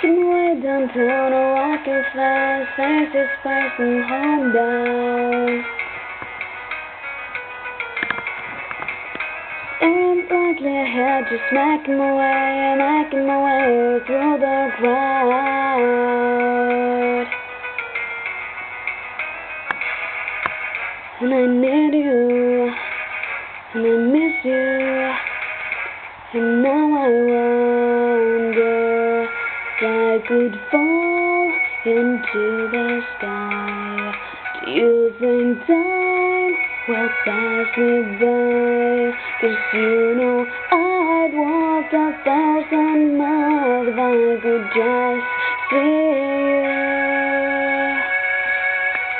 Making way downtown, or walking fast, faces passing home down. Staring blankly ahead, just making my way through the crowd. And I need you, and I miss you, and now I wonder if I could fall into the sky. Do you think time will pass me by? 'Cause you know I'd walk 1,000 miles if I could just see you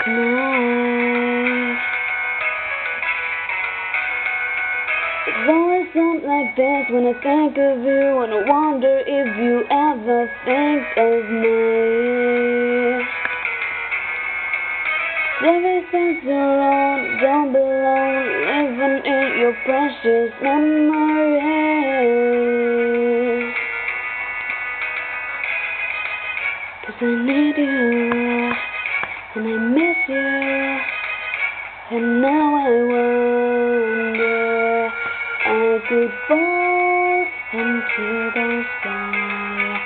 tonight. It's always something like this when I think of you, and I wonder if you ever think of me. Everything's your own, don't belong, living in your precious memories. 'Cause I need you, and I miss you, and now I wonder I could fall into the sky.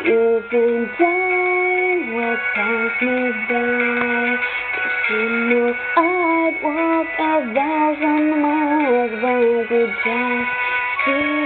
Do you think time will pass me by? 'Cause you know I'd walk 1,000 miles if I could just see